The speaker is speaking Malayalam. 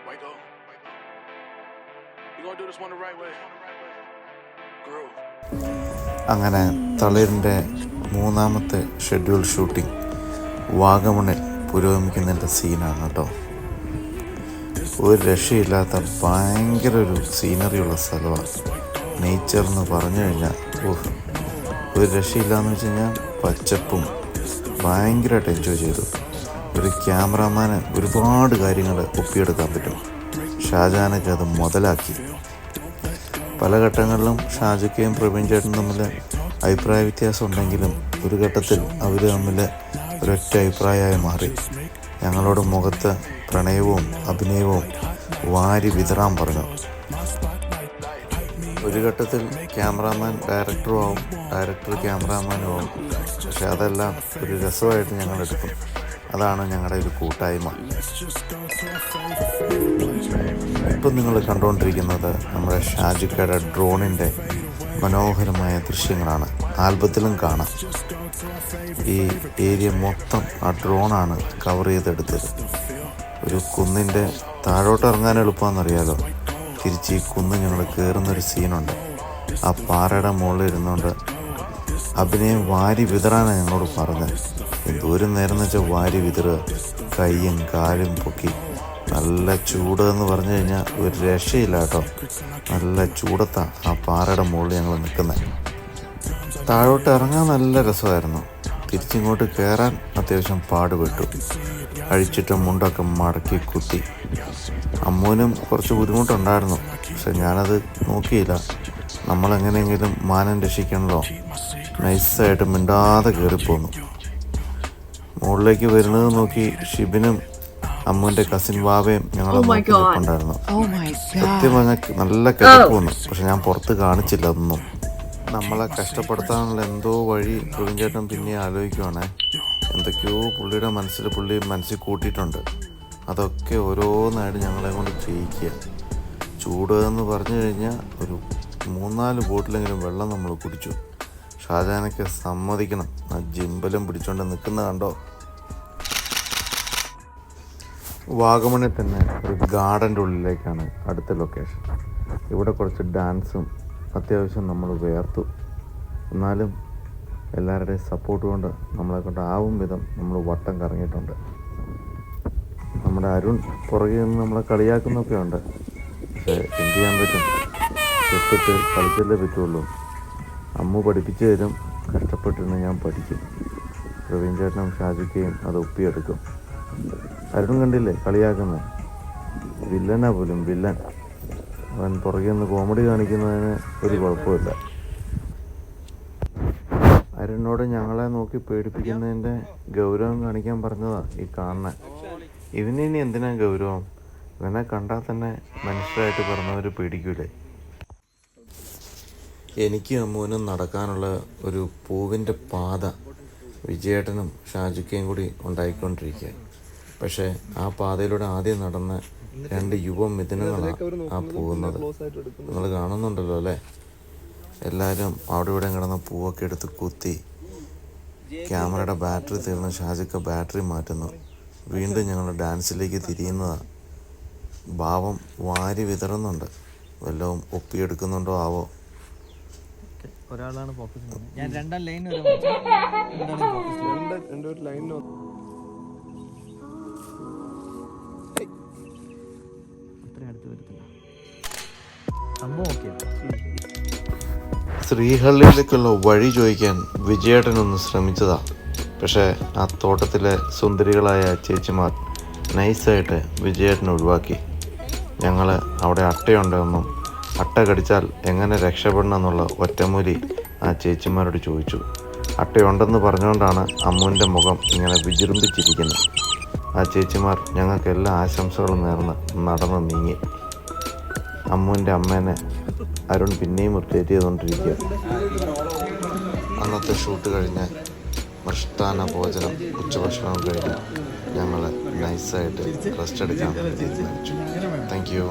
Wake up. You gonna do this one the right way. Groove. അങ്ങനെ തളിരിൻ്റെ മൂന്നാമത്തെ ഷെഡ്യൂൾ ഷൂട്ടിംഗ് വാഗമണിൽ പുരോഗമിക്കുന്നതിൻ്റെ സീനാണ് കേട്ടോ. ഒരു രക്ഷയില്ലാത്ത ഭയങ്കര ഒരു സീനറിയുള്ള സ്ഥലമാണ്. നേച്ചർ എന്ന് പറഞ്ഞു കഴിഞ്ഞാൽ ഒരു രക്ഷയില്ലാന്ന് വെച്ച് കഴിഞ്ഞാൽ പച്ചപ്പും ഭയങ്കരമായിട്ട് എൻജോയ് ചെയ്തു. ഒരു ക്യാമറാമാന് ഒരുപാട് കാര്യങ്ങൾ ഒപ്പിയെടുക്കാൻ പറ്റും. ഷാജഹാനൊക്കെ അത് മുതലാക്കി. പല ഘട്ടങ്ങളിലും ഷാജുക്കയും പ്രവീൺ ചേട്ടനും തമ്മിൽ അഭിപ്രായ വ്യത്യാസം ഉണ്ടെങ്കിലും ഒരു ഘട്ടത്തിൽ അവർ തമ്മിൽ ഒരൊറ്റ അഭിപ്രായമായി മാറി. ഞങ്ങളോട് മുഖത്ത് പ്രണയവും അഭിനയവും വാരി വിതറാൻ പറഞ്ഞു. ഒരു ഘട്ടത്തിൽ ക്യാമറാമാൻ ഡയറക്ടറും ആവും, ഡയറക്ടർ ക്യാമറാമാനും ആവും. പക്ഷെ അതെല്ലാം ഒരു രസമായിട്ട് ഞങ്ങളെടുക്കും. അതാണ് ഞങ്ങളുടെ ഒരു കൂട്ടായ്മ. ഇപ്പം നിങ്ങൾ കണ്ടുകൊണ്ടിരിക്കുന്നത് നമ്മുടെ ഷാജുക്കയുടെ ഡ്രോണിൻ്റെ മനോഹരമായ ദൃശ്യങ്ങളാണ്. ആൽബത്തിലും കാണാം. ഈ ഏരിയ മൊത്തം ആ ഡ്രോണാണ് കവർ ചെയ്തെടുത്തത്. ഒരു കുന്നിൻ്റെ താഴോട്ട് ഇറങ്ങാൻ എളുപ്പമെന്നറിയാലോ. തിരിച്ച് ഈ കുന്ന് ഞങ്ങൾ കയറുന്നൊരു സീനുണ്ട്. ആ പാറയുടെ മുകളിൽ ഇരുന്നുകൊണ്ട് അഭിനയം വാരി വിതറാനാണ് ഞങ്ങളോട് പറഞ്ഞത്. എന്തോരം നേരം എന്ന് വെച്ചാൽ വാരി വിതറുക, കൈയും കാലും പൊക്കി. നല്ല ചൂട് എന്ന് പറഞ്ഞു കഴിഞ്ഞാൽ ഒരു രക്ഷയില്ല കേട്ടോ. നല്ല ചൂടത്താണ് ആ പാറയുടെ മുകളിൽ ഞങ്ങൾ നിൽക്കുന്നത്. താഴോട്ട് ഇറങ്ങാൻ നല്ല രസമായിരുന്നു. തിരിച്ചിങ്ങോട്ട് കയറാൻ അത്യാവശ്യം പാടുപെട്ടു. അഴിച്ചിട്ട് മുണ്ടൊക്കെ മടക്കി കുത്തി. അമ്മൂനും കുറച്ച് ബുദ്ധിമുട്ടുണ്ടായിരുന്നു. പക്ഷെ ഞാനത് നോക്കിയില്ല. നമ്മളെങ്ങനെയെങ്കിലും മാനം രക്ഷിക്കണല്ലോ. നൈസായിട്ട് മിണ്ടാതെ കയറിപ്പോന്നു. മുകളിലേക്ക് വരുന്നത് നോക്കി ഷിബിനും അമ്മുവിൻ്റെ കസിൻ വാവയും ഞങ്ങളെ നോക്കിയിട്ടുണ്ടായിരുന്നു. സത്യം പറഞ്ഞാൽ നല്ല കിടപ്പുന്നു. പക്ഷെ ഞാൻ പുറത്ത് കാണിച്ചില്ല അതൊന്നും. നമ്മളെ കഷ്ടപ്പെടുത്താനുള്ള എന്തോ വഴി പ്രവീൺ ചേട്ടൻ പിന്നെ ആലോചിക്കുവാണേ. എന്തൊക്കെയോ പുള്ളിയുടെ മനസ്സിൽ കൂട്ടിയിട്ടുണ്ട്. അതൊക്കെ ഓരോന്നായിട്ട് ഞങ്ങളെ കൊണ്ട് ചെയ്യിക്കുക. ചൂട് എന്ന് പറഞ്ഞു കഴിഞ്ഞാൽ ഒരു 3-4 ബോട്ടിലെങ്കിലും വെള്ളം നമ്മൾ കുടിച്ചു. ഷാജഹാനൊക്കെ സമ്മതിക്കണം. ആ ജിമ്പലം പിടിച്ചുകൊണ്ട് നിൽക്കുന്ന കണ്ടോ. വാഗമണിൽ തന്നെ ഒരു ഗാർഡൻ്റെ ഉള്ളിലേക്കാണ് അടുത്ത ലൊക്കേഷൻ. ഇവിടെ കുറച്ച് ഡാൻസും അത്യാവശ്യം നമ്മൾ വേർത്തു. എന്നാലും എല്ലാവരുടെയും സപ്പോർട്ട് കൊണ്ട് നമ്മളെ കൊണ്ട് ആവും വിധം നമ്മൾ വട്ടം കറങ്ങിയിട്ടുണ്ട്. നമ്മുടെ അരുൺ പുറകെ നിന്ന് നമ്മളെ കളിയാക്കുന്നൊക്കെ ഉണ്ട്. പക്ഷേ എന്ത് ചെയ്യാൻ പറ്റും, ചെത്തിട്ട് കളിച്ചല്ലേ പറ്റുള്ളൂ. അമ്മു പഠിപ്പിച്ചു തരും. കഷ്ടപ്പെട്ടിരുന്ന് ഞാൻ പഠിക്കും. പ്രവീൺ ചേട്ടനും ഷാജുക്കയും അത് ഒപ്പിയെടുക്കും. അരുൺ കണ്ടില്ലേ കളിയാക്കുന്നത്? വില്ലനാ പോലും വില്ലൻ. അവൻ പുറകെ നിന്ന് കോമഡി കാണിക്കുന്നതിന് ഒരു കുഴപ്പമില്ല. അരുണിനോട് ഞങ്ങളെ നോക്കി പേടിപ്പിക്കുന്നതിൻ്റെ ഗൗരവം കാണിക്കാൻ പറഞ്ഞതാണ് ഈ കാണുന്നത്. ഇവനിനി എന്തിനാ ഗൗരവം? ഇവനെ കണ്ടാൽ തന്നെ മനുഷ്യരായിട്ട് പറഞ്ഞവർ പേടിക്കൂലേ. എനിക്കും അമ്മുവിനും നടക്കാനുള്ള ഒരു പൂവിൻ്റെ പാത വിജയേട്ടനും ഷാജുക്കയും കൂടി ഉണ്ടായിക്കൊണ്ടിരിക്കുക. പക്ഷേ ആ പാതയിലൂടെ ആദ്യം നടന്ന 2 യുവമിഥുനങ്ങളാണ് ആ പോകുന്നത്. നിങ്ങൾ കാണുന്നുണ്ടല്ലോ അല്ലേ? എല്ലാവരും അവിടെ ഇവിടെ കിടന്ന പൂവൊക്കെ എടുത്ത് കുത്തി. ക്യാമറയുടെ ബാറ്ററി തീർന്ന് ഷാജുക്ക ബാറ്ററി മാറ്റുന്നു. വീണ്ടും ഞങ്ങൾ ഡാൻസിലേക്ക് തിരിയുന്നതാണ്. ഭാവം വാരി വിതറുന്നുണ്ട്. വല്ലതും ഒപ്പിയെടുക്കുന്നുണ്ടോ ആവോ. ഒരാളാണ് ഫോക്കസ് ചെയ്യുന്നത്. ഞാൻ രണ്ടാം ലൈൻ ശ്രീഹള്ളിയിലേക്കുള്ള വഴി ചോദിക്കാൻ വിജയേട്ടനൊന്ന് ശ്രമിച്ചതാ. പക്ഷേ ആ തോട്ടത്തിലെ സുന്ദരികളായ ചേച്ചിമാർ നൈസായിട്ട് വിജയേട്ടനെ ഒഴിവാക്കി. ഞങ്ങൾ അവിടെ അട്ടയുണ്ടെന്നും അട്ട കടിച്ചാൽ എങ്ങനെ രക്ഷപ്പെടണം എന്നുള്ള ഒറ്റമൂലി ആ ചേച്ചിമാരോട് ചോദിച്ചു. അട്ടയുണ്ടെന്ന് പറഞ്ഞുകൊണ്ടാണ് അമ്മുവിൻ്റെ മുഖം ഇങ്ങനെ വിജൃംഭിച്ചിരിക്കുന്നത്. ആ ചേച്ചിമാർ ഞങ്ങൾക്ക് എല്ലാ ആശംസകളും നേർന്ന് നടന്ന് നീങ്ങി. അമ്മുവിൻ്റെ അമ്മേനെ അരുൺ പിന്നെയും ഇറിറ്റേറ്റ് ചെയ്തുകൊണ്ടിരിക്കുക. അന്നത്തെ ഷൂട്ട് കഴിഞ്ഞ് മൃഷ്ടാന ഭോജനം ഉച്ചഭക്ഷണം കഴിഞ്ഞ് ഞങ്ങൾ നൈസായിട്ട് റെസ്റ്റ് എടുക്കാൻ തീരുമാനിച്ചു. Thank you.